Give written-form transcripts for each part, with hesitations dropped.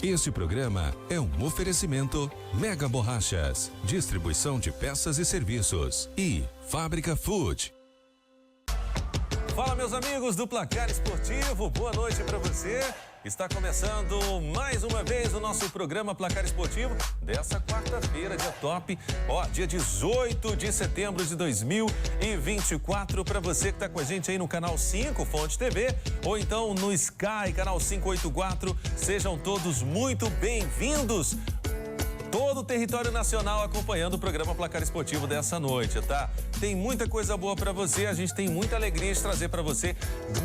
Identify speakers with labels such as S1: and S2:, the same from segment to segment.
S1: Este programa é um oferecimento Mega Borrachas, distribuição de peças e serviços e Fábrica Food.
S2: Fala, meus amigos do Placar Esportivo, boa noite para você. Está começando mais uma vez o nosso programa Placar Esportivo dessa quarta-feira, dia top, dia 18 de setembro de 2024. Para você que está com a gente aí no canal 5, Fonte TV, ou então no Sky, canal 584, sejam todos muito bem-vindos. Todo o território nacional acompanhando o programa Placar Esportivo dessa noite, tá? Tem muita coisa boa para você, a gente tem muita alegria de trazer para você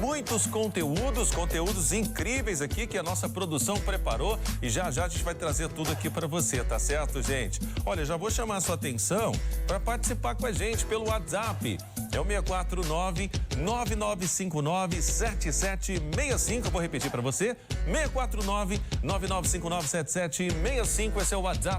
S2: muitos conteúdos incríveis aqui que a nossa produção preparou e já a gente vai trazer tudo aqui para você, tá certo, gente? Olha, já vou chamar a sua atenção para participar com a gente pelo WhatsApp. É o 649-9959-7765. Vou repetir para você. 649-9959-7765. Esse é o WhatsApp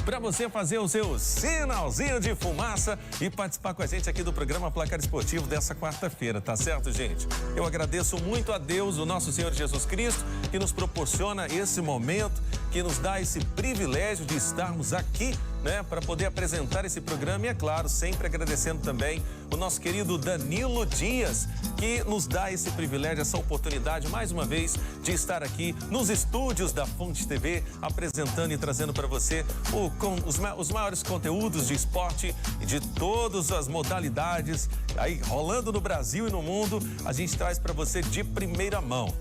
S2: para você fazer o seu sinalzinho de fumaça e participar com a gente aqui do programa Placar Esportivo dessa quarta-feira, tá certo, gente? Eu agradeço muito a Deus, o nosso Senhor Jesus Cristo, que nos proporciona esse momento, que nos dá esse privilégio de estarmos aqui, né, para poder apresentar esse programa e, é claro, sempre agradecendo também o nosso querido Danilo Dias, que nos dá esse privilégio, essa oportunidade, mais uma vez, de estar aqui nos estúdios da Fonte TV, apresentando e trazendo para você os maiores conteúdos de esporte e de todas as modalidades, aí rolando no Brasil e no mundo, a gente traz para você de primeira mão.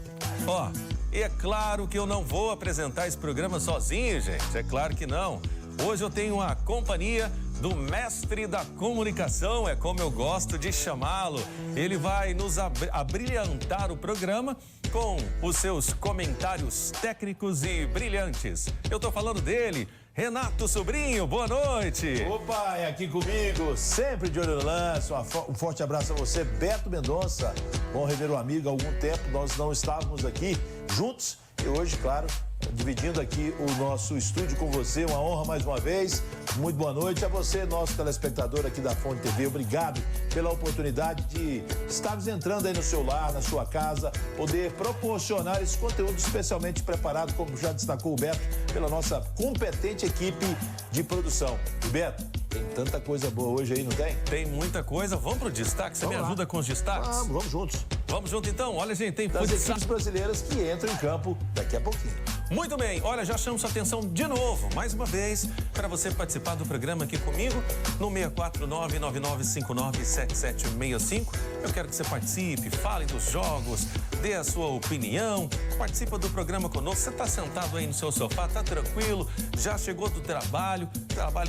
S2: E é claro que eu não vou apresentar esse programa sozinho, gente, é claro que não. Hoje eu tenho a companhia do mestre da comunicação, é como eu gosto de chamá-lo. Ele vai nos abrilhantar o programa com os seus comentários técnicos e brilhantes. Eu tô falando dele, Renato Sobrinho, boa noite.
S3: Opa, é aqui comigo, sempre de olho no lance. Um forte abraço a você, Beto Mendonça. Bom rever o amigo há algum tempo, nós não estávamos aqui juntos e hoje, claro, dividindo aqui o nosso estúdio com você, uma honra mais uma vez. Muito boa noite a você, nosso telespectador aqui da Fonte TV. Obrigado pela oportunidade de estarmos entrando aí no seu lar, na sua casa, poder proporcionar esse conteúdo especialmente preparado, como já destacou o Beto, pela nossa competente equipe de produção. E Beto, tem tanta coisa boa hoje aí, não tem?
S2: Tem muita coisa. Vamos pro destaque? Você me ajuda com os destaques?
S3: Vamos juntos.
S2: Vamos junto então? Olha, gente, tem
S3: das equipes brasileiras que entram em campo daqui a pouquinho.
S2: Muito bem, olha, já chamo sua atenção de novo, mais uma vez, para você participar do programa aqui comigo no 649-9959-7765. Eu quero que você participe, fale dos jogos, dê a sua opinião, participa do programa conosco. Você está sentado aí no seu sofá, tá tranquilo, já chegou do trabalho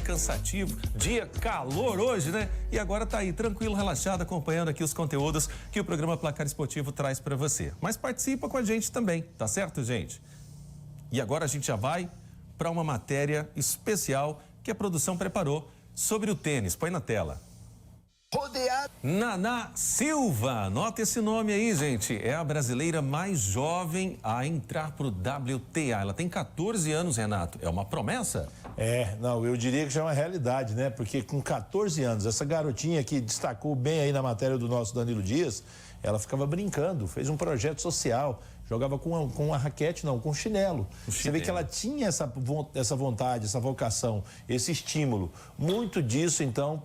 S2: cansativo, dia calor hoje, né? E agora tá aí, tranquilo, relaxado, acompanhando aqui os conteúdos que o programa Placar Esportivo traz para você. Mas participa com a gente também, tá certo, gente? E agora a gente já vai para uma matéria especial que a produção preparou sobre o tênis. Põe na tela. Naná Silva, anota esse nome aí, gente. É a brasileira mais jovem a entrar pro WTA. Ela tem 14 anos, Renato. É uma promessa?
S3: Eu diria que já é uma realidade, né? Porque com 14 anos, essa garotinha que destacou bem aí na matéria do nosso Danilo Dias, ela ficava brincando, fez um projeto social, jogava com a raquete, não, com chinelo. Você vê que ela tinha essa vontade, essa vocação, esse estímulo. Muito disso, então,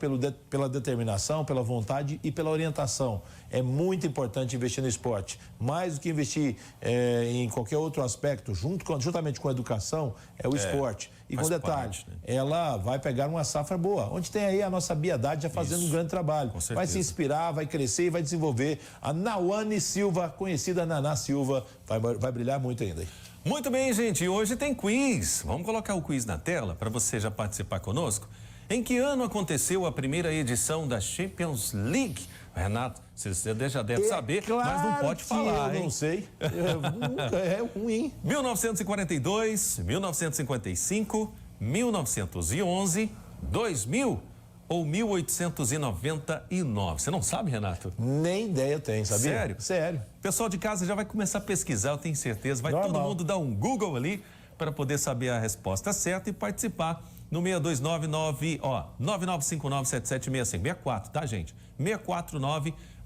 S3: pela determinação, pela vontade e pela orientação. É muito importante investir no esporte. Mais do que investir em qualquer outro aspecto, juntamente com a educação, é o esporte. E com detalhe, ela vai pegar uma safra boa, onde tem aí a nossa Biedade já fazendo um grande trabalho. Vai se inspirar, vai crescer e vai desenvolver. A Nawane Silva, conhecida Naná Silva, vai brilhar muito ainda.
S2: Muito bem, gente, hoje tem quiz. Vamos colocar o quiz na tela para você já participar conosco. Em que ano aconteceu a primeira edição da Champions League? Renato, você já deve saber,
S3: claro,
S2: mas não pode falar,
S3: eu não sei. É ruim.
S2: 1942, 1955, 1911, 2000 ou 1899? Você não sabe, Renato?
S3: Nem ideia tem, sabia?
S2: Sério?
S3: Sério.
S2: Pessoal de casa já vai começar a pesquisar, eu tenho certeza. Vai todo mundo dar um Google ali para poder saber a resposta certa e participar no 6299, 9959-7765. 64, tá, gente?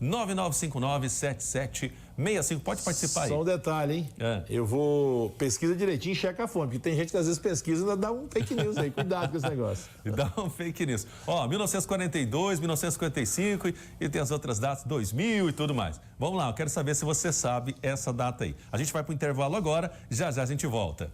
S2: 649-9959-7765. 65. Pode participar aí.
S3: Só um detalhe, hein? Eu vou... Pesquisa direitinho e checa a fonte, porque tem gente que às vezes pesquisa e ainda dá um fake news aí. Cuidado com esse negócio.
S2: Dá um fake news. Ó, 1942, 1955 e tem as outras datas, 2000 e tudo mais. Vamos lá, eu quero saber se você sabe essa data aí. A gente vai pro intervalo agora, já a gente volta.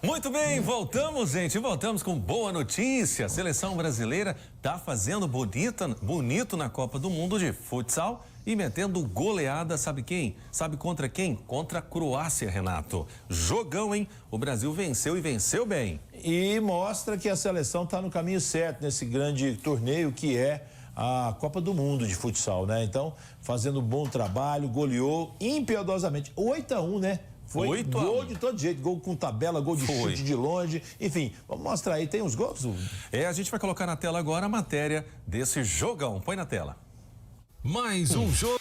S2: Muito bem, voltamos, gente. Voltamos com boa notícia. A seleção brasileira tá fazendo bonito na Copa do Mundo de futsal e metendo goleada, sabe quem? Sabe contra quem? Contra a Croácia, Renato. Jogão, hein? O Brasil venceu e venceu bem.
S3: E mostra que a seleção tá no caminho certo nesse grande torneio que é a Copa do Mundo de futsal, né? Então, fazendo um bom trabalho, goleou impiedosamente. 8-1, né? Foi gol de todo jeito, gol com tabela, gol de chute de longe, enfim, vamos mostrar aí, tem uns gols?
S2: A gente vai colocar na tela agora a matéria desse jogão, põe na tela.
S1: Mais um jogo.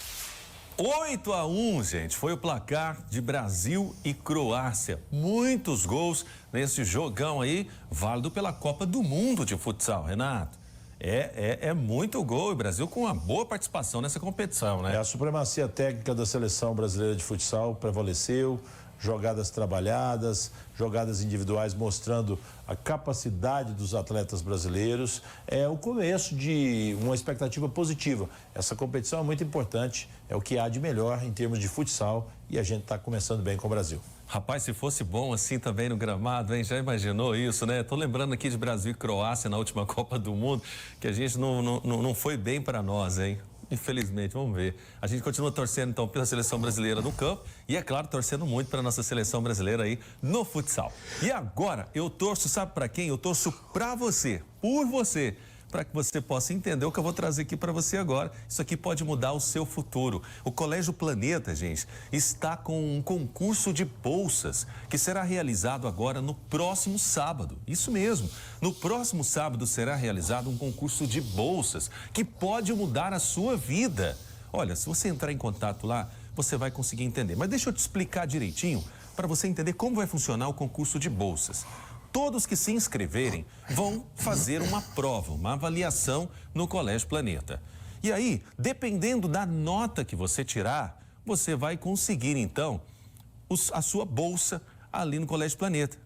S2: 8-1, gente, foi o placar de Brasil e Croácia, muitos gols nesse jogão aí, válido pela Copa do Mundo de futsal, Renato. É muito gol, e o Brasil com uma boa participação nessa competição, né?
S3: A supremacia técnica da seleção brasileira de futsal prevaleceu, jogadas trabalhadas, jogadas individuais mostrando a capacidade dos atletas brasileiros. É o começo de uma expectativa positiva. Essa competição é muito importante, é o que há de melhor em termos de futsal e a gente está começando bem com o Brasil.
S2: Rapaz, se fosse bom assim também no gramado, hein? Já imaginou isso, né? Tô lembrando aqui de Brasil e Croácia na última Copa do Mundo, que a gente não foi bem para nós, hein? Infelizmente, vamos ver. A gente continua torcendo, então, pela seleção brasileira no campo e, é claro, torcendo muito para nossa seleção brasileira aí no futsal. E agora, eu torço, sabe para quem? Eu torço para você, por você, para que você possa entender o que eu vou trazer aqui para você agora. Isso aqui pode mudar o seu futuro. O Colégio Planeta, gente, está com um concurso de bolsas que será realizado agora no próximo sábado. Isso mesmo. No próximo sábado será realizado um concurso de bolsas que pode mudar a sua vida. Olha, se você entrar em contato lá, você vai conseguir entender. Mas deixa eu te explicar direitinho para você entender como vai funcionar o concurso de bolsas. Todos que se inscreverem vão fazer uma prova, uma avaliação no Colégio Planeta. E aí, dependendo da nota que você tirar, você vai conseguir, então, a sua bolsa ali no Colégio Planeta.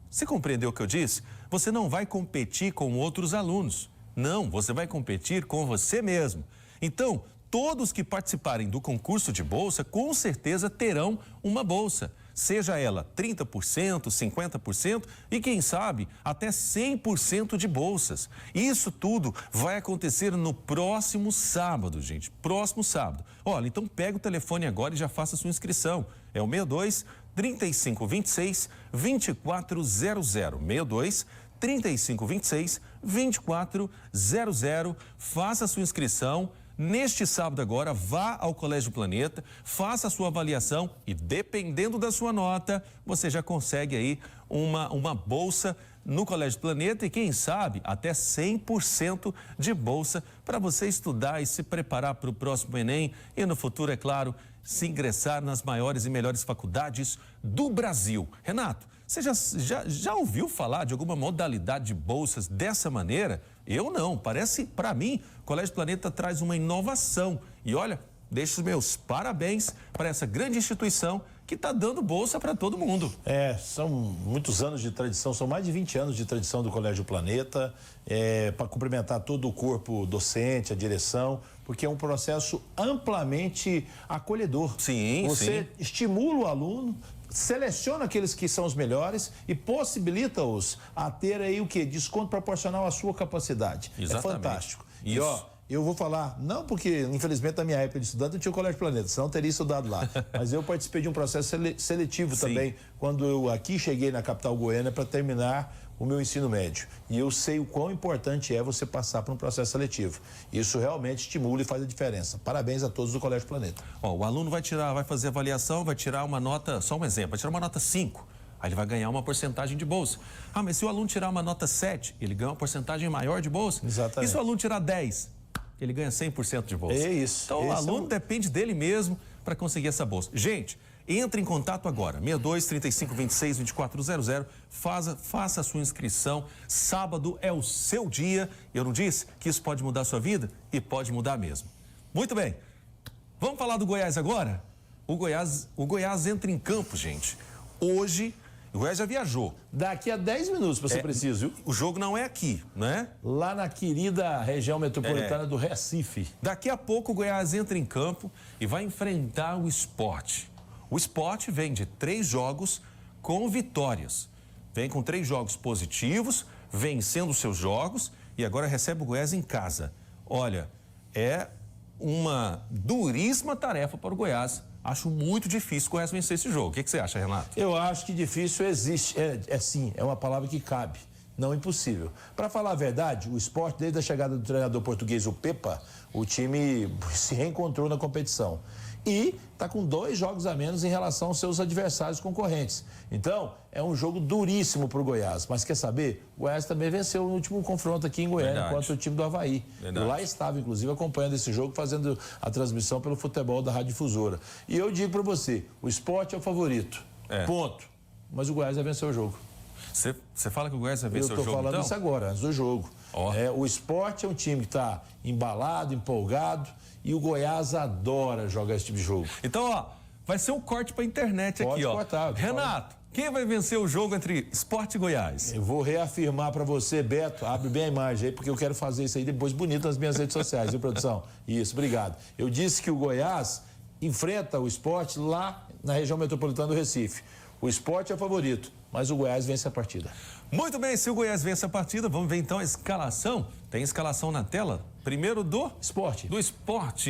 S2: Você compreendeu o que eu disse? Você não vai competir com outros alunos. Não, você vai competir com você mesmo. Então, todos que participarem do concurso de bolsa, com certeza terão uma bolsa. Seja ela 30%, 50% e, quem sabe, até 100% de bolsas. Isso tudo vai acontecer no próximo sábado, gente. Próximo sábado. Olha, então pega o telefone agora e já faça a sua inscrição. É o 62 3526 2400. 62 3526 2400. Faça a sua inscrição. Neste sábado agora, vá ao Colégio Planeta, faça a sua avaliação e, dependendo da sua nota, você já consegue aí uma bolsa no Colégio Planeta e, quem sabe, até 100% de bolsa para você estudar e se preparar para o próximo Enem e, no futuro, é claro, se ingressar nas maiores e melhores faculdades do Brasil. Renato, você já ouviu falar de alguma modalidade de bolsas dessa maneira? Eu não. Parece, para mim, o Colégio Planeta traz uma inovação. E olha, deixo os meus parabéns para essa grande instituição que está dando bolsa para todo mundo.
S3: São muitos anos de tradição, são mais de 20 anos de tradição do Colégio Planeta, para cumprimentar todo o corpo docente, a direção, porque é um processo amplamente acolhedor.
S2: Sim,
S3: Você estimula o aluno, seleciona aqueles que são os melhores e possibilita-os a ter aí o quê? Desconto proporcional à sua capacidade.
S2: Exatamente.
S3: É fantástico.
S2: Isso.
S3: E ó, eu vou falar, não porque, infelizmente, na minha época de estudante eu tinha o Colégio Planeta, senão eu teria estudado lá. Mas eu participei de um processo seletivo também, quando eu aqui cheguei na capital goiana para terminar o meu ensino médio. E eu sei o quão importante é você passar por um processo seletivo. Isso realmente estimula e faz a diferença. Parabéns a todos do Colégio Planeta.
S2: Ó, o aluno vai fazer avaliação, vai tirar uma nota, só um exemplo, vai tirar uma nota 5. Aí ele vai ganhar uma porcentagem de bolsa. Ah, mas se o aluno tirar uma nota 7, ele ganha uma porcentagem maior de bolsa?
S3: Exatamente.
S2: E se o aluno tirar 10? Ele ganha 100% de bolsa.
S3: É isso.
S2: Então, o aluno depende dele mesmo para conseguir essa bolsa. Gente, entre em contato agora, 62 35 26 2400, faça a sua inscrição. Sábado é o seu dia. Eu não disse que isso pode mudar a sua vida? E pode mudar mesmo. Muito bem, vamos falar do Goiás agora? O Goiás entra em campo, gente. Hoje, o Goiás já viajou.
S3: Daqui a 10 minutos, para ser preciso, viu?
S2: O jogo não é aqui, né?
S3: Lá na querida região metropolitana do Recife.
S2: Daqui a pouco o Goiás entra em campo e vai enfrentar o Sport. O Sport vem de 3 jogos com vitórias. Vem com 3 jogos positivos, vencendo seus jogos e agora recebe o Goiás em casa. Olha, é uma duríssima tarefa para o Goiás. Acho muito difícil o Goiás vencer esse jogo. O que você acha, Renato?
S3: Eu acho que difícil existe. Sim, é uma palavra que cabe. Não impossível. Para falar a verdade, o Sport, desde a chegada do treinador português, o Pepa, o time se reencontrou na competição. E está com 2 jogos a menos em relação aos seus adversários concorrentes. Então, é um jogo duríssimo para o Goiás. Mas quer saber? O Goiás também venceu no último confronto aqui em Goiânia contra o time do Avaí. Eu lá estava, inclusive, acompanhando esse jogo, fazendo a transmissão pelo futebol da Rádio Difusora. E eu digo para você, o Sport é o favorito. Ponto. Mas o Goiás vai vencer o jogo.
S2: Você fala que o Goiás vai vencer o jogo,
S3: Eu estou falando
S2: então?
S3: isso agora, antes do jogo. O Sport é um time que está embalado, empolgado, e o Goiás adora jogar esse tipo de jogo.
S2: Então, ó, vai ser um corte para a internet aqui, ó.
S3: Cortar,
S2: Renato, quem vai vencer o jogo entre Sport e Goiás?
S3: Eu vou reafirmar para você, Beto, abre bem a imagem aí, porque eu quero fazer isso aí depois bonito nas minhas redes sociais, viu, produção? Isso, obrigado. Eu disse que o Goiás enfrenta o Sport lá na região metropolitana do Recife. O Sport é o favorito, mas o Goiás vence a partida.
S2: Muito bem, se o Goiás vence a partida, vamos ver então a escalação. Tem escalação na tela? Primeiro do
S3: Sport.
S2: Do Sport.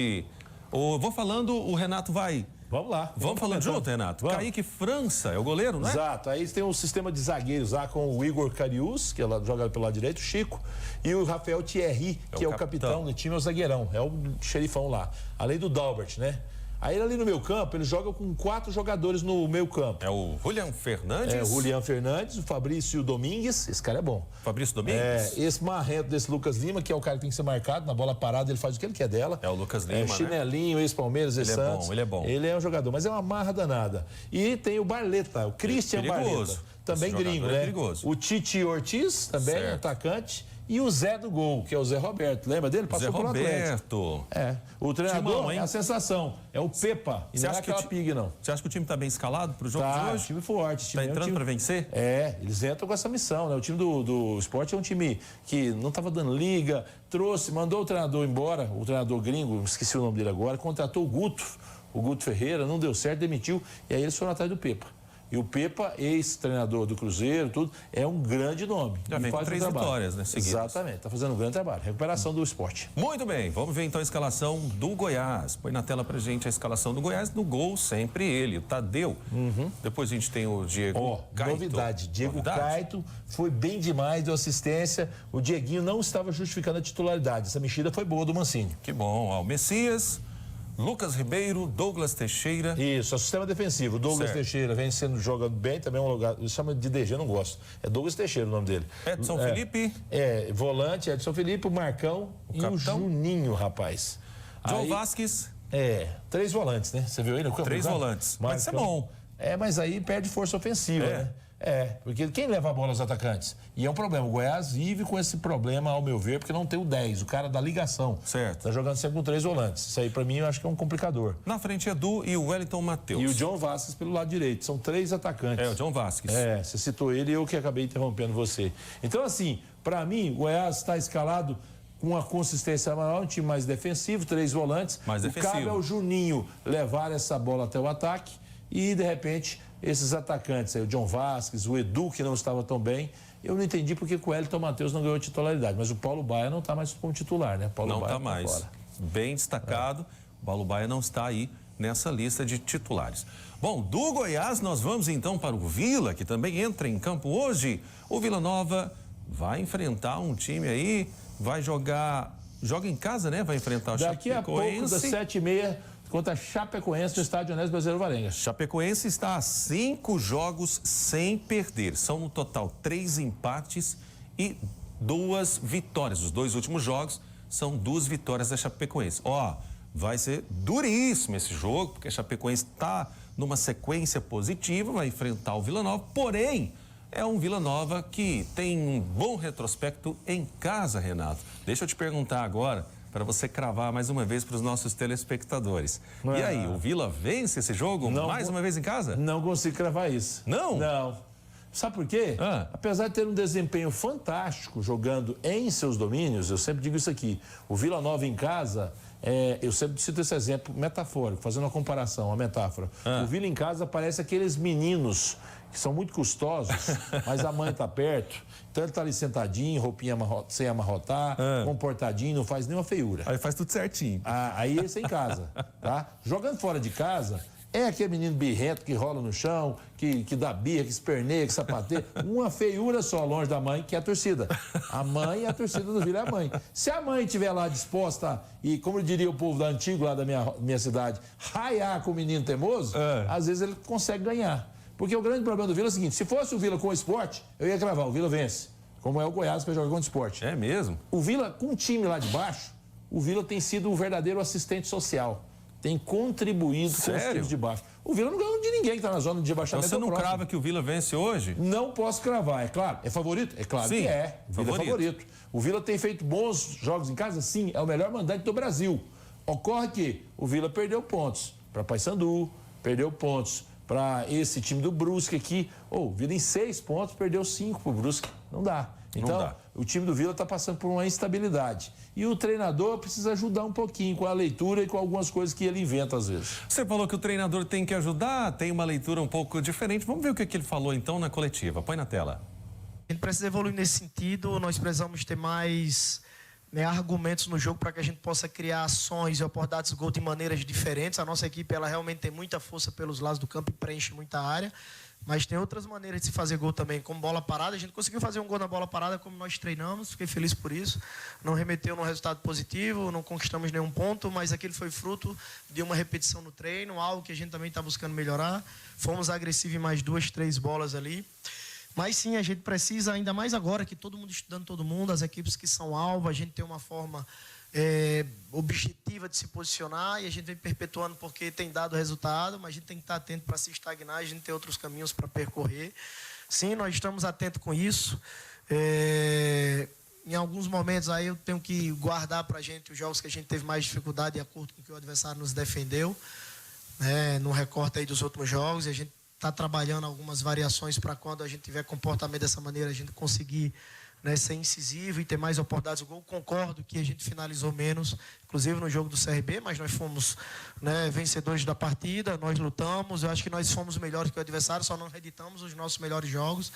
S2: Vou falando, o Renato vai...
S3: Vamos lá.
S2: Vamos falando junto, Renato? Vamos. Kaique França, é o goleiro, né?
S3: Exato. Aí tem um sistema de zagueiros lá com o Igor Carius, que joga pelo lado direito, o Chico, e o Rafael Thierry, que é o capitão do time, é o zagueirão, é o xerifão lá. Além do Dalbert, né? Aí ali no meio campo, ele joga com 4 jogadores no meio campo.
S2: É o Julian Fernandes?
S3: É, o Julian Fernandes, o Fabrício Domingues, esse cara é bom.
S2: Fabrício Domingues?
S3: É, esse marrento desse Lucas Lima, que é o cara que tem que ser marcado, na bola parada ele faz o que ele quer dela.
S2: É o Lucas Lima,
S3: chinelinho, ex-Palmeiras, ex-Santos.
S2: Ele é bom.
S3: Ele é um jogador, mas é uma marra danada. E tem o Barleta, o Christian Barleta. Também gringo, né?
S2: Perigoso.
S3: O Titi Ortiz, também atacante. E o Zé do gol, que é o Zé Roberto. Lembra dele? Passou pelo Atlético. O treinador Timão, é a sensação. É o Pepa. E não é aquela pig, não.
S2: Você acha que o time está bem escalado para o jogo de hoje?
S3: Time forte.
S2: Está entrando para vencer?
S3: Eles entram com essa missão, né? O time do Sport é um time que não estava dando liga, mandou o treinador embora, o treinador gringo, esqueci o nome dele agora, contratou o Guto Ferreira, não deu certo, demitiu, e aí eles foram atrás do Pepa. E o Pepa, ex-treinador do Cruzeiro, tudo, é um grande nome.
S2: Já vem com 3 vitórias, né? Seguidas.
S3: Exatamente, está fazendo um grande trabalho. Recuperação do Sport.
S2: Muito bem, vamos ver então a escalação do Goiás. Põe na tela pra gente a escalação do Goiás. No gol, sempre ele, o Tadeu. Depois a gente tem o Diego Caito.
S3: Novidade, Diego Caito foi bem demais, deu assistência. O Dieguinho não estava justificando a titularidade. Essa mexida foi boa do Mancini.
S2: Que bom. Ó, o Messias, Lucas Ribeiro, Douglas Teixeira.
S3: Isso, é o sistema defensivo. Douglas Teixeira vem jogando bem, também é um lugar. Ele chama de DG, não gosto. É Douglas Teixeira o nome dele.
S2: Edson Felipe.
S3: Volante, Edson Felipe, o Marcão e o Juninho, rapaz.
S2: João Vasquez.
S3: 3 volantes, né? Você viu aí no campo?
S2: 3 volantes. Mas isso é bom.
S3: Mas aí perde força ofensiva, né? Porque quem leva a bola aos atacantes? E é um problema. O Goiás vive com esse problema, ao meu ver, porque não tem o 10, o cara da ligação.
S2: Certo.
S3: Tá jogando sempre com 3 volantes. Isso aí, pra mim, eu acho que é um complicador.
S2: Na frente, Edu e o Wellington Matheus.
S3: E o John Vasquez pelo lado direito. São 3 atacantes.
S2: O John Vasquez.
S3: Você citou ele e eu que acabei interrompendo você. Então, assim, pra mim, o Goiás está escalado com uma consistência maior, um time mais defensivo, 3 volantes.
S2: Mais defensivo.
S3: Cabe ao Juninho levar essa bola até o ataque e, de repente, esses atacantes aí, o John Vasquez, o Edu, que não estava tão bem. Eu não entendi porque o Wellington Matheus não ganhou titularidade, mas o Paulo Baia não está mais como titular, né? Paulo
S2: não
S3: Baia
S2: está mais.
S3: Fora.
S2: Bem destacado. O Paulo Baia não está aí nessa lista de titulares. Bom, do Goiás nós vamos então para o Vila, que também entra em campo hoje. O Vila Nova vai enfrentar um time aí, joga em casa, né? Vai enfrentar o
S3: Chapecoense. Daqui a pouco, das 7h30, contra a Chapecoense no estádio Onésio Brasileiro Varenga.
S2: Chapecoense está a 5 jogos sem perder. São no total 3 empates e 2 vitórias. Os 2 últimos jogos são 2 vitórias da Chapecoense. vai ser duríssimo esse jogo, porque a Chapecoense está numa sequência positiva, vai enfrentar o Vila Nova, porém, é um Vila Nova que tem um bom retrospecto em casa, Renato. Deixa eu te perguntar agora, para você cravar mais uma vez para os nossos telespectadores. E aí, o Vila vence esse jogo mais uma vez em casa?
S3: Não consigo cravar isso.
S2: Não?
S3: Não. Sabe por quê? Apesar de ter um desempenho fantástico jogando em seus domínios, eu sempre digo isso aqui, o Vila Nova em casa, eu sempre cito esse exemplo metafórico, fazendo uma comparação, uma metáfora. O Vila em casa parece aqueles meninos que são muito custosos, mas a mãe está perto, então ele está ali sentadinho, roupinha sem amarrotar, comportadinho, não faz nenhuma feiura.
S2: Aí faz tudo certinho.
S3: Aí esse é em casa, tá? Jogando fora de casa, é aquele menino birrento que rola no chão, que dá birra, que esperneia, que sapateia. Uma feiura só longe da mãe, que é a torcida. A mãe e a torcida do Vila é a mãe. Se a mãe estiver lá disposta, e como diria o povo da antigo lá da minha cidade, raiar com o menino teimoso, às vezes ele consegue ganhar. Porque o grande problema do Vila é o seguinte, se fosse o Vila com o Sport, eu ia cravar, o Vila vence. Como é o Goiás para jogar contra o Sport.
S2: É mesmo?
S3: O Vila, com o time lá de baixo, o Vila tem sido um verdadeiro assistente social. Tem contribuído com os times de baixo. O Vila não ganhou de ninguém que está na zona de rebaixamento.
S2: Então você não crava que o Vila vence hoje?
S3: Não posso cravar, é claro. É favorito? É claro que é. O Vila é favorito. O Vila tem feito bons jogos em casa? Sim, é o melhor mandante do Brasil. Ocorre que o Vila perdeu pontos para Paysandu, perdeu pontos para esse time do Brusque aqui. O Vila em 6 pontos perdeu 5 para o Brusque. Não dá. Então, o time do Vila está passando por uma instabilidade. E o treinador precisa ajudar um pouquinho com a leitura e com algumas coisas que ele inventa às vezes.
S2: Você falou que o treinador tem que ajudar, tem uma leitura um pouco diferente. Vamos ver o que ele falou então na coletiva. Põe na tela.
S4: A gente precisa evoluir nesse sentido, nós precisamos ter mais argumentos no jogo para que a gente possa criar ações e oportunidades de gol de maneiras diferentes. A nossa equipe ela realmente tem muita força pelos lados do campo e preenche muita área. Mas tem outras maneiras de se fazer gol também, como bola parada. A gente conseguiu fazer um gol na bola parada como nós treinamos, fiquei feliz por isso. Não remeteu num resultado positivo, não conquistamos nenhum ponto, mas aquele foi fruto de uma repetição no treino, algo que a gente também está buscando melhorar. Fomos agressivos em mais 2, 3 bolas ali. Mas sim, a gente precisa, ainda mais agora que todo mundo estudando todo mundo, as equipes que são alvo, a gente tem uma forma objetiva de se posicionar e a gente vem perpetuando porque tem dado resultado, mas a gente tem que estar atento para se estagnar, a gente tem outros caminhos para percorrer. Sim, nós estamos atentos com isso. Em alguns momentos aí eu tenho que guardar para a gente os jogos que a gente teve mais dificuldade de acordo com o que o adversário nos defendeu, no recorte aí dos últimos jogos, e a gente está trabalhando algumas variações para quando a gente tiver comportamento dessa maneira, a gente conseguir ser incisivo e ter mais oportunidades de gol. Concordo que a gente finalizou menos, inclusive no jogo do CRB, mas nós fomos vencedores da partida, nós lutamos, eu acho que nós fomos melhores que o adversário, só não reeditamos os nossos melhores jogos,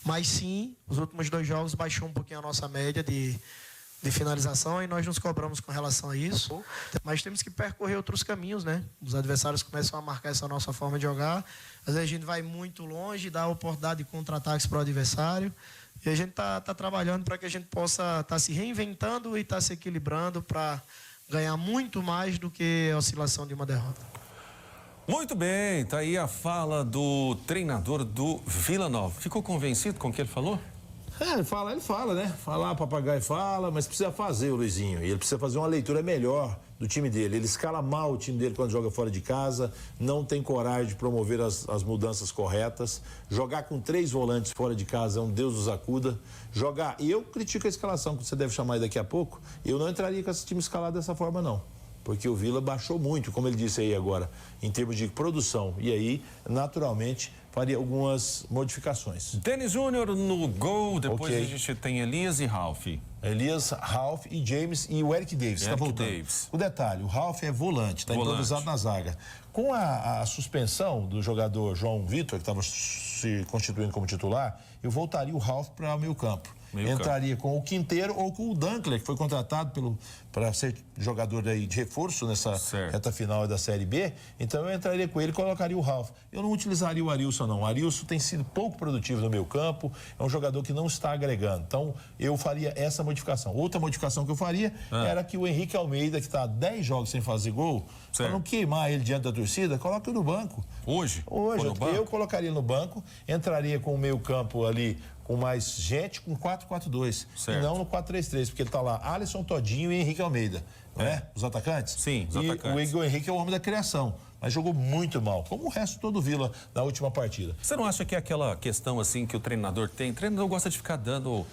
S4: mas sim, os últimos 2 jogos baixou um pouquinho a nossa média de finalização e nós nos cobramos com relação a isso, mas temos que percorrer outros caminhos, Os adversários começam a marcar essa nossa forma de jogar, às vezes a gente vai muito longe, dá a oportunidade de contra-ataques para o adversário, e a gente está trabalhando para que a gente possa estar se reinventando e estar se equilibrando para ganhar muito mais do que a oscilação de uma derrota.
S2: Muito bem, tá aí a fala do treinador do Vila Nova. Ficou convencido com o que ele falou?
S3: Ele fala, né? Falar, papagaio fala, mas precisa fazer o Luizinho. E ele precisa fazer uma leitura melhor do time dele. Ele escala mal o time dele quando joga fora de casa, não tem coragem de promover as mudanças corretas. Jogar com 3 volantes fora de casa é um Deus nos acuda. E eu critico a escalação, que você deve chamar aí daqui a pouco. Eu não entraria com esse time escalado dessa forma, não. Porque o Vila baixou muito, como ele disse aí agora, em termos de produção. E aí, naturalmente, faria algumas modificações.
S2: Denis Júnior no gol, depois a gente tem Elias e Ralf.
S3: Elias, Ralf e James e o Eric Davis. Está voltando. O detalhe, o Ralf é volante, está improvisado na zaga. Com a suspensão do jogador João Vitor, que estava se constituindo como titular, eu voltaria o Ralf para o meio campo. Entraria com o Quinteiro ou com o Dankler, que foi contratado para ser jogador aí de reforço nessa reta final da Série B. Então eu entraria com ele e colocaria o Ralf. Eu não utilizaria o Arilson, não. O Arilson tem sido pouco produtivo no meio campo, é um jogador que não está agregando. Então eu faria essa modificação. Outra modificação que eu faria era que o Henrique Almeida, que está há 10 jogos sem fazer gol, para não queimar ele diante da torcida, coloca ele no banco.
S2: Hoje?
S3: Eu colocaria ele no banco, entraria com o meio campo ali ali com mais gente, com 4-4-2. E não no 4-3-3, porque ele tá lá Alisson, Todinho e Henrique Almeida. Né? Os atacantes?
S2: Sim, os atacantes.
S3: E o Igor Henrique é o homem da criação, mas jogou muito mal, como o resto todo do Vila na última partida.
S2: Você não acha que é aquela questão assim que o treinador tem? O treinador gosta de ficar dando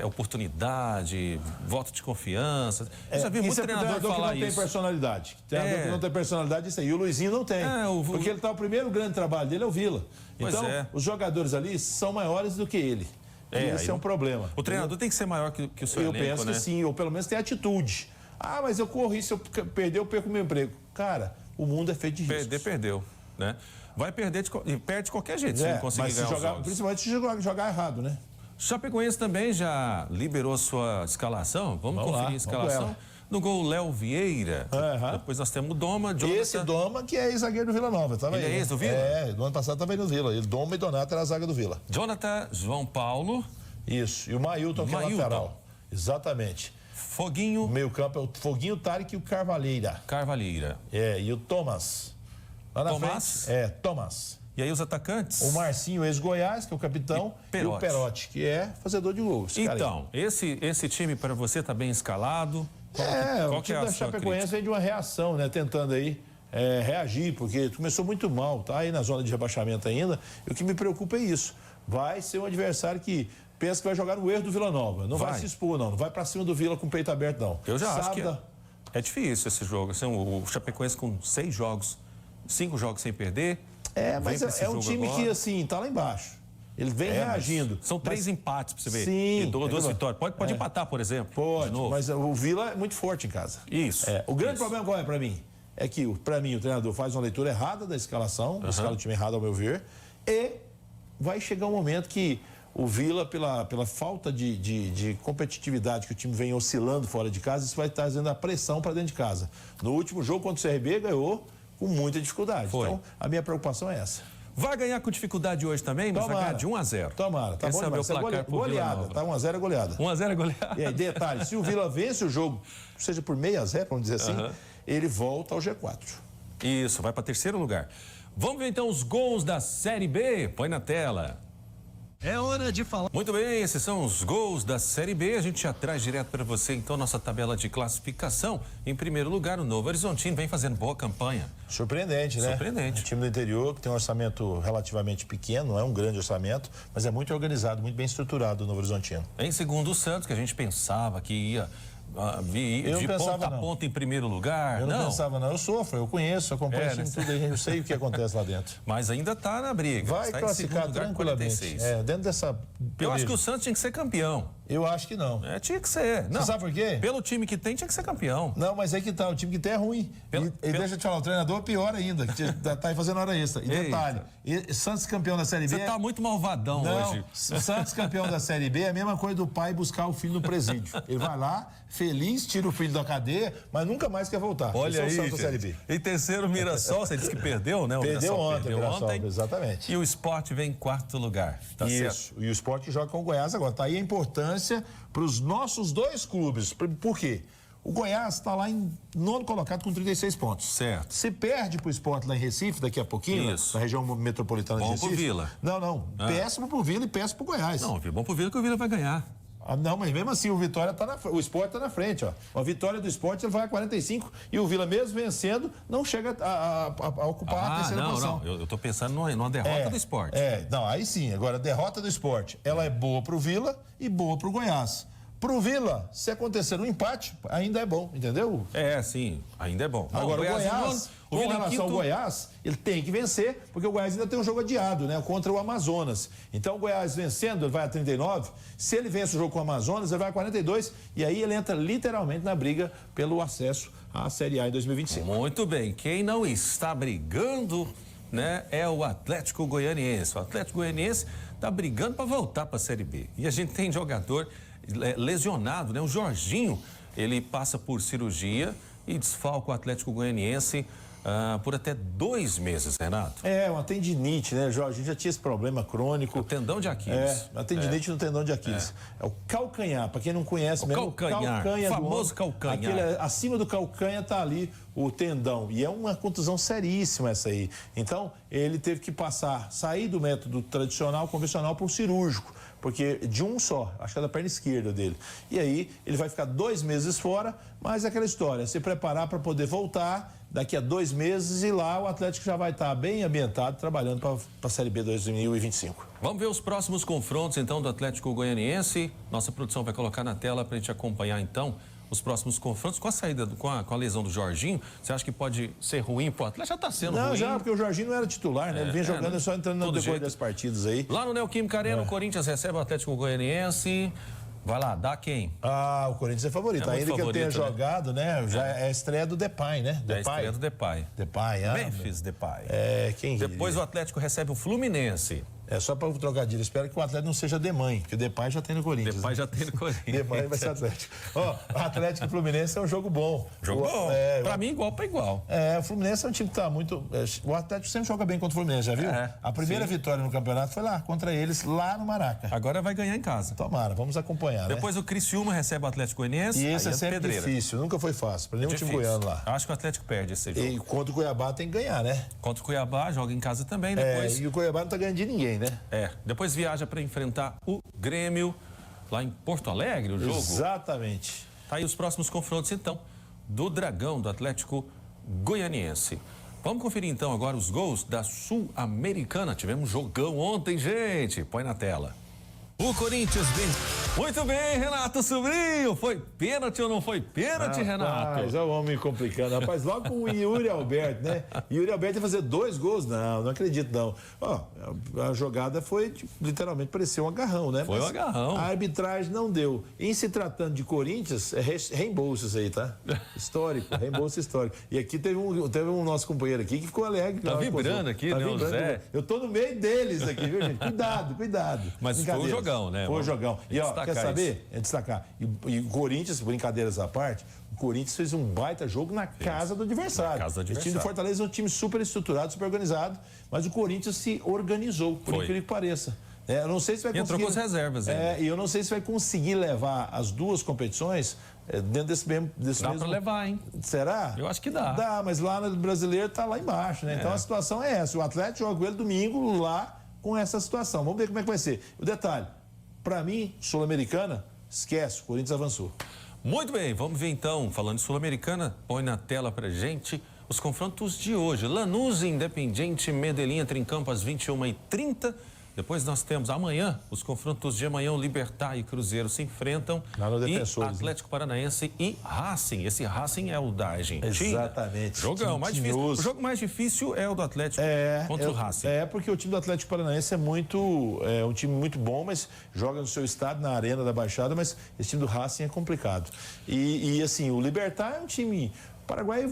S2: oportunidade, voto de confiança. Eu já vi muito treinador falar
S3: que não
S2: isso.
S3: Tem personalidade. Treinador que não tem personalidade, isso aí. E o Luizinho não tem. Porque ele tá, o primeiro grande trabalho dele é o Vila. Então, os jogadores ali são maiores do que ele. Esse é um problema.
S2: O treinador tem que ser maior que o seu elenco, né? Eu penso que sim,
S3: ou pelo menos ter atitude. Ah, mas eu corro isso, se eu perder, eu perco o meu emprego. Cara, o mundo é feito de riscos.
S2: Perdeu, né? Vai perder e perde de qualquer jeito se não conseguir ganhar os jogos.
S3: Principalmente se jogar errado, né?
S2: Chapecoense também já liberou sua escalação. Vamos conferir a escalação. No gol, Léo Vieira. Depois nós temos o Doma, Jonathan.
S3: Esse Doma que é ex-zagueiro do Vila Nova. Ele
S2: é ex do Vila?
S3: Do ano passado estava aí no Vila. Ele, Doma e Donato era a zaga do Vila.
S2: Jonathan, João Paulo.
S3: Isso. E o Mailton, que é lateral. Exatamente.
S2: Foguinho.
S3: O meio campo é o Foguinho, Tarek e o Carvalheira. E o Thomas. Lá na frente. Thomas.
S2: E aí os atacantes?
S3: O Marcinho, ex-Goiás, que é o capitão, e o Perotti, que é fazedor de gols.
S2: Então, esse time para você está bem escalado?
S3: O time da Chapecoense vem de uma reação, né? Tentando aí reagir, porque começou muito mal, tá aí na zona de rebaixamento ainda. E o que me preocupa é isso. Vai ser um adversário que pensa que vai jogar no erro do Vila Nova. Não vai se expor, não. Não vai para cima do Vila com o peito aberto, não.
S2: Eu já acho que é difícil esse jogo. Assim, o Chapecoense com 6 jogos, 5 jogos sem perder.
S3: Mas é um time que, assim, tá lá embaixo. Ele vem reagindo.
S2: São 3 empates pra você ver.
S3: Sim.
S2: E 2 vitórias. Pode empatar, por exemplo.
S3: Pode, mas o Vila é muito forte em casa.
S2: Isso.
S3: O grande problema qual é pra mim? É que, pra mim, o treinador faz uma leitura errada da escalação, escala o time errado, ao meu ver, e vai chegar um momento que o Vila, pela falta de competitividade que o time vem oscilando fora de casa, isso vai estar trazendo a pressão para dentro de casa. No último jogo contra o CRB, ganhou com muita dificuldade. Então, a minha preocupação é essa.
S2: Vai ganhar com dificuldade hoje também, mas vai ganhar de 1-0.
S3: Tomara, tá bom demais. Goleada, tá 1-0 é goleada.
S2: 1-0 é goleada.
S3: E aí, detalhe, se o Vila vence o jogo, seja por 6-0, vamos dizer assim, ele volta ao G4.
S2: Isso, vai para 3º lugar. Vamos ver então os gols da Série B. Põe na tela.
S5: É hora de falar.
S2: Muito bem, esses são os gols da Série B. A gente já traz direto para você, então, nossa tabela de classificação. Em primeiro lugar, o Novo Horizontino vem fazendo boa campanha.
S3: Surpreendente, né?
S2: Surpreendente.
S3: Um time do interior que tem um orçamento relativamente pequeno, não é um grande orçamento, mas é muito organizado, muito bem estruturado o Novo Horizontino.
S2: Em segundo, o Santos, que a gente pensava que ia de ponta a ponta em primeiro lugar.
S3: Eu não pensava, não. Eu sofro, eu conheço, acompanho o time tudo aí, eu sei o que acontece lá dentro.
S2: Mas ainda está na briga.
S3: Vai classificar tranquilamente. Dentro dessa...
S2: Eu acho que o Santos tinha que ser campeão.
S3: Eu acho que não.
S2: Tinha que ser. Não.
S3: Você sabe por quê?
S2: Pelo time que tem, tinha que ser campeão.
S3: Não, mas aí que tá, o time que tem é ruim. E deixa eu te falar, o treinador é pior ainda, que tá aí fazendo hora extra. E detalhe, Santos campeão da Série B...
S2: Você tá muito malvadão hoje.
S3: O Santos campeão da Série B é a mesma coisa do pai buscar o filho no presídio. Ele vai lá, feliz, tira o filho da cadeia, mas nunca mais quer voltar.
S2: Olha aí,
S3: o Santos da Série B.
S2: Em terceiro, o Mirassol, você disse que perdeu, né?
S3: Perdeu ontem, exatamente.
S2: E o Sport vem em 4º lugar, tá certo?
S3: E o Sport joga com o Goiás agora. Tá aí a importância para os nossos 2 clubes. Por quê? O Goiás está lá em 9º colocado com 36 pontos.
S2: Certo.
S3: Se perde para o Sport lá em Recife, daqui a pouquinho, na região metropolitana de Recife.
S2: Bom pro Vila.
S3: Não. Péssimo pro Vila e péssimo pro Goiás.
S2: Não, bom pro Vila que o Vila vai ganhar.
S3: Não, mas mesmo assim, o Sport está na frente, ó. A vitória do Sport ele vai a 45 e o Vila, mesmo vencendo, não chega a ocupar a terceira posição.
S2: Não, eu tô pensando numa derrota do Sport.
S3: Não, aí sim. Agora, a derrota do Sport, ela é boa pro Vila e boa pro Goiás. Pro Vila, se acontecer um empate, ainda é bom, entendeu?
S2: Sim, ainda é bom.
S3: Agora, o Goiás, com relação ao Goiás, ele tem que vencer, porque o Goiás ainda tem um jogo adiado, né? Contra o Amazonas. Então, o Goiás vencendo, ele vai a 39. Se ele vence o jogo com o Amazonas, ele vai a 42. E aí ele entra literalmente na briga pelo acesso à Série A em 2025.
S2: Muito bem. Quem não está brigando, né, é o Atlético Goianiense. O Atlético Goianiense está brigando para voltar para a Série B. E a gente tem jogador lesionado, né? O Jorginho, ele passa por cirurgia e desfalca o Atlético Goianiense por até 2 meses, Renato.
S3: É, uma tendinite, né, Jorge? A gente já tinha esse problema crônico.
S2: O tendão de Aquiles.
S3: Uma tendinite no tendão de Aquiles. É o calcanhar, para quem não conhece mesmo.
S2: Calcanhar, famoso calcanhar.
S3: Acima do calcanhar tá ali o tendão. E é uma contusão seríssima essa aí. Então, ele teve que sair do método tradicional, convencional, para o cirúrgico. Porque de um só, acho que é da perna esquerda dele. E aí, ele vai ficar 2 meses fora, mas é aquela história, se preparar para poder voltar daqui a 2 meses e lá o Atlético já vai estar bem ambientado, trabalhando para a Série B 2025.
S2: Vamos ver os próximos confrontos, então, do Atlético Goianiense. Nossa produção vai colocar na tela para a gente acompanhar, então, os próximos confrontos. Com a saída, com a lesão do Jorginho, você acha que pode ser ruim para o Atlético? Já está sendo ruim.
S3: Não, já, porque o Jorginho não era titular, né? Ele vinha jogando só entrando no decorrer das partidas aí.
S2: Lá no Neoquímica Arena, o Corinthians recebe o Atlético Goianiense. Vai lá, dá quem?
S3: O Corinthians é favorito. Ainda favorito, que eu tenha jogado, né? Já é a estreia do Depay, né?
S2: É a estreia do Depay. Memphis Depay.
S3: Quem
S2: Depois o Atlético recebe o Fluminense.
S3: É só para o trocadilho. Espero que o Atlético não seja Demãe, porque o Depay já tem no Corinthians.
S2: Depay já tem no Corinthians.
S3: Depay vai ser Atlético. Atlético e Fluminense é um jogo bom.
S2: Jogo bom. Para mim, igual para igual.
S3: O Fluminense é um time que está muito... O Atlético sempre joga bem contra o Fluminense, já viu? A primeira vitória no campeonato foi lá, contra eles, lá no Maraca.
S2: Agora vai ganhar em casa.
S3: Tomara, vamos acompanhar,
S2: Depois o Criciúma recebe o Atlético Goianiense.
S3: E esse é sempre difícil, nunca foi fácil, para nenhum time goiano lá.
S2: Acho que o Atlético perde esse jogo.
S3: E contra o Cuiabá tem que ganhar, né?
S2: Contra o Cuiabá, joga em casa também,
S3: E o Cuiabá não tá ganhando de ninguém, né?
S2: Depois viaja para enfrentar o Grêmio, lá em Porto Alegre, o jogo.
S3: Exatamente.
S2: Tá aí os próximos confrontos, então, do Dragão, do Atlético Goianiense. Vamos conferir, então, agora os gols da Sul-Americana. Tivemos jogão ontem, gente. Põe na tela. O Corinthians vem. Muito bem, Renato Sobrinho. Foi pênalti ou não foi pênalti, Renato?
S3: Mas é o homem complicando. Rapaz, logo com o Yuri Alberto, né? Yuri Alberto ia fazer 2 gols. Não acredito, não. A jogada foi, literalmente, parecia um agarrão, né?
S2: Foi um agarrão.
S3: A arbitragem não deu. Em se tratando de Corinthians, é reembolso isso aí, tá? Histórico, reembolso histórico. E aqui teve um nosso companheiro aqui que ficou alegre.
S2: Tá vibrando aqui, né, o Zé?
S3: Eu tô no meio deles aqui, viu, gente? Cuidado.
S2: Mas foi um jogão, né?
S3: Foi um jogão. E, quer saber? É destacar. E o Corinthians, brincadeiras à parte, o Corinthians fez um baita jogo na casa do adversário. O time do Fortaleza é um time super estruturado, super organizado, mas o Corinthians se organizou, por incrível que pareça. Eu não sei se vai conseguir...
S2: Entrou com as reservas.
S3: E eu não sei se vai conseguir levar as 2 competições dentro desse mesmo...
S2: Dá para levar, hein?
S3: Será?
S2: Eu acho que dá.
S3: Dá, mas lá no brasileiro tá lá embaixo, né? Então a situação é essa. O Atlético joga com ele domingo lá com essa situação. Vamos ver como é que vai ser. O detalhe, para mim, Sul-Americana, esquece, o Corinthians avançou.
S2: Muito bem, vamos ver então, falando de Sul-Americana, põe na tela pra gente os confrontos de hoje. Lanús e Independiente Medellín entra em campo às 21h30. Depois nós temos amanhã, os confrontos de amanhã, o Libertad e Cruzeiro se enfrentam. E Atlético Paranaense e Racing. Esse Racing é o da Argentina.
S3: Exatamente.
S2: Jogão mais difícil. O jogo mais difícil é o do Atlético contra o Racing.
S3: Porque o time do Atlético Paranaense é um time muito bom, mas joga no seu estado, na Arena da Baixada, mas esse time do Racing é complicado. E assim, o Libertad é um time... O Paraguai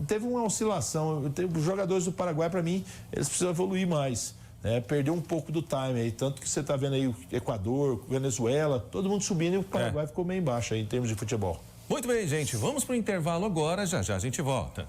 S3: teve uma oscilação. Os jogadores do Paraguai, para mim, eles precisam evoluir mais. Perdeu um pouco do time aí, tanto que você está vendo aí o Equador, Venezuela, todo mundo subindo e o Paraguai ficou meio embaixo aí em termos de futebol.
S2: Muito bem, gente, vamos para o intervalo agora, já a gente volta.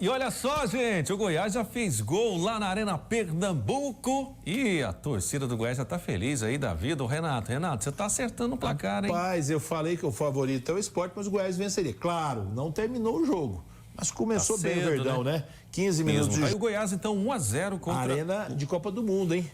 S2: E olha só, gente, o Goiás já fez gol lá na Arena Pernambuco e a torcida do Goiás já tá feliz aí da vida. Renato, você tá acertando o placar, hein?
S3: Rapaz, eu falei que o favorito é o Sport, mas o Goiás venceria. Claro, não terminou o jogo, mas começou bem cedo, o Verdão, né? 15 minutos de...
S2: Aí o Goiás, então, 1-0 contra...
S3: Arena de Copa do Mundo, hein?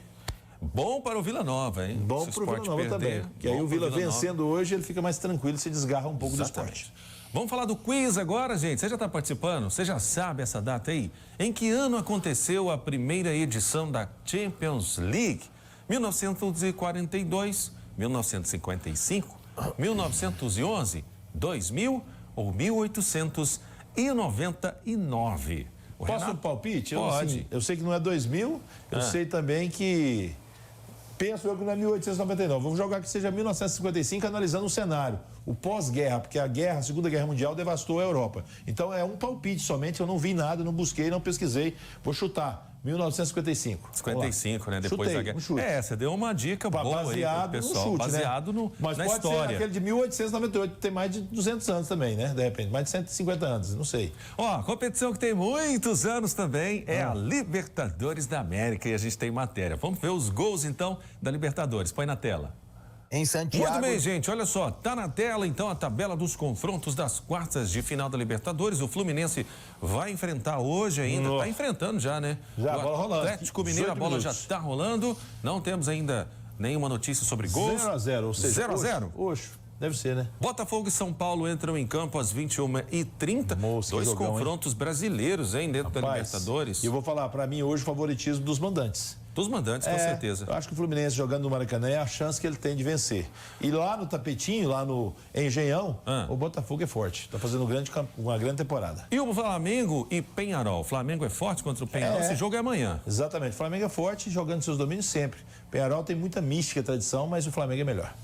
S2: Bom para o Vila Nova, hein?
S3: Bom para o Vila Nova também. Que aí o Vila vencendo hoje, ele fica mais tranquilo, se desgarra um pouco do Sport.
S2: Vamos falar do quiz agora, gente. Você já está participando? Você já sabe essa data aí? Em que ano aconteceu a primeira edição da Champions League? 1942, 1955, 1911, 2000 ou 1899?
S3: Posso um palpite?
S2: Pode.
S3: Eu sei que não é 2000, eu sei também que Penso eu que não é 1899. Vamos jogar que seja 1955, analisando o cenário, o pós-guerra, porque a Segunda Guerra Mundial devastou a Europa. Então é um palpite somente, eu não vi nada, não busquei, não pesquisei. Vou chutar. 1955.
S2: 55, né? Depois
S3: Chutei,
S2: da guerra.
S3: um chute.
S2: Você deu uma dica boa aí pro pessoal.
S3: Chute,
S2: baseado
S3: né? Mas
S2: na
S3: pode
S2: história.
S3: ser aquele de 1898, tem mais de 200 anos também, né? De repente, mais de 150 anos, não sei.
S2: Ó, competição que tem muitos anos também é a Libertadores da América e a gente tem matéria. Vamos ver os gols, então, da Libertadores. Põe na tela.
S6: Em Santiago.
S2: Muito bem, gente, olha só, tá na tela então a tabela dos confrontos das quartas de final da Libertadores. O Fluminense vai enfrentar hoje ainda, tá enfrentando já, né?
S3: Já, a bola rolando.
S2: Atlético Mineiro, a bola já tá rolando. Não temos ainda nenhuma notícia sobre gols.
S3: 0-0, ou seja,
S2: 0-0.
S3: Oxe, deve ser, né?
S2: Botafogo e São Paulo entram em campo às 21h30.
S3: Moça,
S2: Dois
S3: jogão,
S2: confrontos brasileiros, hein, dentro da
S3: Rapaz,
S2: Libertadores.
S3: E eu vou falar, pra mim, hoje, o favoritismo dos mandantes.
S2: Dos mandantes, com certeza.
S3: Eu acho que o Fluminense jogando no Maracanã é a chance que ele tem de vencer. E lá no Tapetinho, lá no Engenhão, o Botafogo é forte. Tá fazendo uma grande temporada.
S2: E o Flamengo e Peñarol. O Flamengo é forte contra o Peñarol. Esse jogo é amanhã.
S3: Exatamente. O Flamengo é forte, jogando seus domínios sempre. Peñarol tem muita mística e tradição, mas o Flamengo é melhor.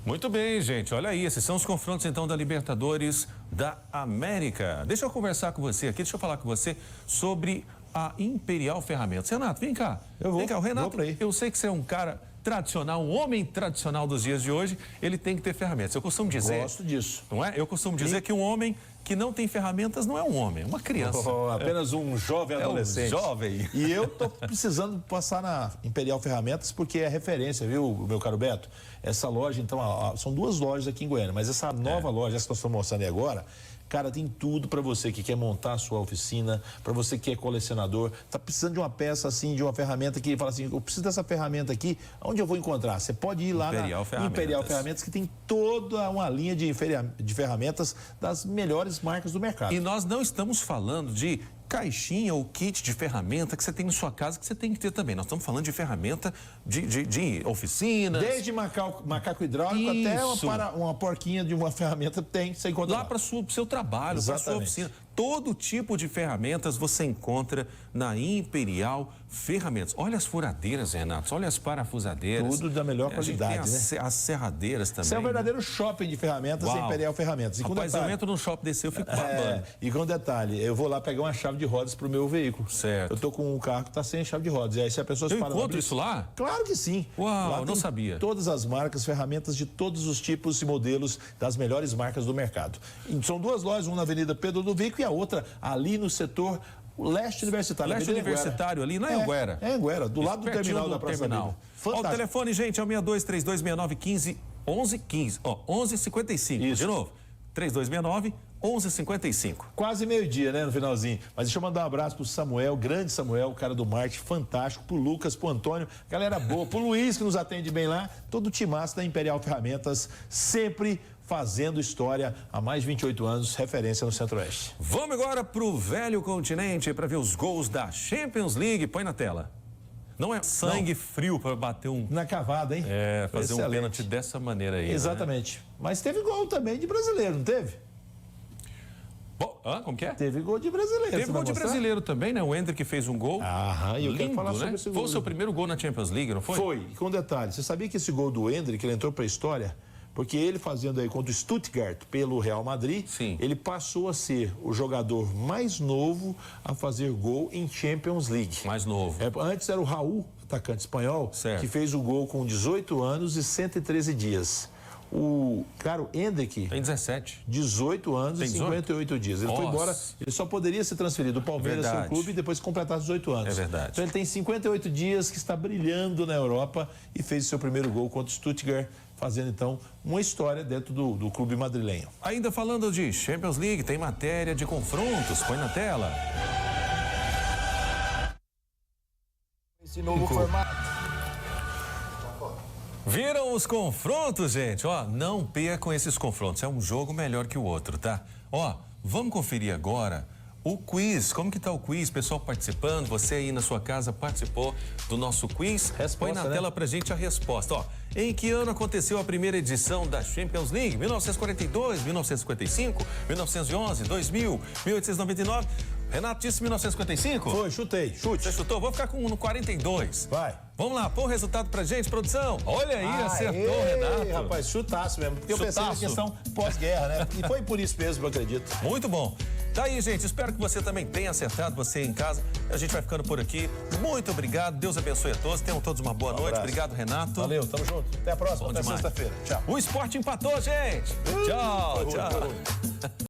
S2: Muito bem, gente. Olha aí, esses são os confrontos, então, da Libertadores da América. Deixa eu conversar com você aqui, deixa eu falar com você sobre a Imperial Ferramentas. Renato, vem cá. Vem cá, o Renato, eu sei que você é um cara tradicional, um homem tradicional dos dias de hoje, ele tem que ter ferramentas. Eu costumo dizer...
S3: Gosto disso.
S2: Não é? Eu costumo dizer que um homem que não tem ferramentas não é um homem, é uma criança.
S3: Apenas um jovem adolescente.
S2: Um jovem.
S3: E eu tô precisando passar na Imperial Ferramentas porque é referência, viu, meu caro Beto? Essa loja, então, são duas lojas aqui em Goiânia, mas essa nova loja, essa que nós estamos mostrando aí agora, cara, tem tudo para você que quer montar a sua oficina, para você que é colecionador, tá precisando de uma peça assim, de uma ferramenta que fala assim, eu preciso dessa ferramenta aqui, onde eu vou encontrar? Você pode ir lá na Imperial Ferramentas, que tem toda uma linha de ferramentas das melhores marcas do mercado.
S2: E nós não estamos falando de caixinha ou kit de ferramenta que você tem na sua casa, que você tem que ter também. Nós estamos falando de ferramenta de oficinas.
S3: Desde macaco hidráulico até uma porquinha de uma ferramenta tem, você encontra
S2: lá para o seu trabalho, para a sua oficina. Todo tipo de ferramentas você encontra na Imperial Ferramentas. Olha as furadeiras, Renato, olha as parafusadeiras.
S3: Tudo da melhor qualidade,
S2: né? As serradeiras também.
S3: Isso é um verdadeiro shopping de ferramentas, a Imperial Ferramentas. E
S2: rapaz, eu entro num shopping desse, eu fico babando.
S3: E com detalhe, eu vou lá pegar uma chave de rodas pro meu veículo.
S2: Certo.
S3: Eu tô com um carro que tá sem chave de rodas. E aí, se a pessoa...
S2: Eu encontro isso lá?
S3: Claro que sim.
S2: Uau, eu não sabia.
S3: Todas as marcas, ferramentas de todos os tipos e modelos das melhores marcas do mercado. E são duas lojas, uma na Avenida Pedro Ludovico e a outra ali no setor Leste Universitário.
S2: Leste Universitário ali, não é Anguera?
S3: É Anguera, do lado do terminal da Praça da Vida.
S2: Ó, o telefone, gente, é o 62326915 1115. Ó, 1155.
S3: Isso.
S2: De novo, 3269-1155.
S3: Quase meio-dia, né, no finalzinho. Mas deixa eu mandar um abraço pro Samuel, grande Samuel, o cara do marketing, fantástico, pro Lucas, pro Antônio, galera boa, pro Luiz, que nos atende bem lá, todo o timaço da Imperial Ferramentas, sempre fazendo história há mais de 28 anos, referência no Centro-Oeste.
S2: Vamos agora pro velho continente para ver os gols da Champions League. Põe na tela. Não é sangue frio para bater um...
S3: Na cavada, hein?
S2: É, fazer um pênalti dessa maneira aí.
S3: Exatamente.
S2: Né?
S3: Mas teve gol também de brasileiro, não teve?
S2: Como que é?
S3: Teve gol de brasileiro.
S2: Teve gol de brasileiro também, né? O Hendrick fez um gol.
S3: E eu quero falar sobre esse gol.
S2: Foi o seu primeiro gol na Champions League, não foi?
S3: Foi. E com detalhe, você sabia que esse gol do Hendrick, ele entrou para a história? Porque ele fazendo aí contra o Stuttgart pelo Real Madrid, ele passou a ser o jogador mais novo a fazer gol em Champions League.
S2: Mais novo.
S3: Antes era o Raul, atacante espanhol, que fez o gol com 18 anos e 113 dias. O Hendrick...
S2: Tem 17.
S3: 18 anos e 58 dias. Ele foi embora, ele só poderia ser transferido do Palmeiras ao clube e depois completar 18 anos.
S2: É verdade.
S3: Então ele tem 58 dias que está brilhando na Europa e fez o seu primeiro gol contra o Stuttgart, fazendo então uma história dentro do clube madrilenho.
S2: Ainda falando de Champions League, tem matéria de confrontos. Põe na tela.
S6: Esse novo formato.
S2: Viram os confrontos, gente? Ó, não percam esses confrontos. É um jogo melhor que o outro, tá? Ó, vamos conferir agora o quiz. Como que tá o quiz? Pessoal participando, você aí na sua casa participou do nosso quiz. Põe na tela pra gente a resposta. Ó, em que ano aconteceu a primeira edição da Champions League? 1942, 1955, 1911, 2000, 1899? Renato disse 1955?
S3: Foi, chutei, chute.
S2: Você chutou? Vou ficar com no 42.
S3: Vai.
S2: Vamos lá, põe o resultado pra gente, produção. Olha aí, acertou, Renato.
S3: Rapaz, chutaço mesmo. Porque eu pensei na questão pós-guerra, né? E foi por isso mesmo, eu acredito.
S2: Muito bom. Tá aí, gente. Espero que você também tenha acertado, você aí em casa. A gente vai ficando por aqui. Muito obrigado. Deus abençoe a todos. Tenham todos uma boa noite. Obrigado, Renato.
S3: Valeu, tamo junto. Até a próxima.
S2: Bom
S3: Até
S2: demais.
S3: sexta-feira. Tchau.
S2: O esporte empatou, gente. Tchau, tchau.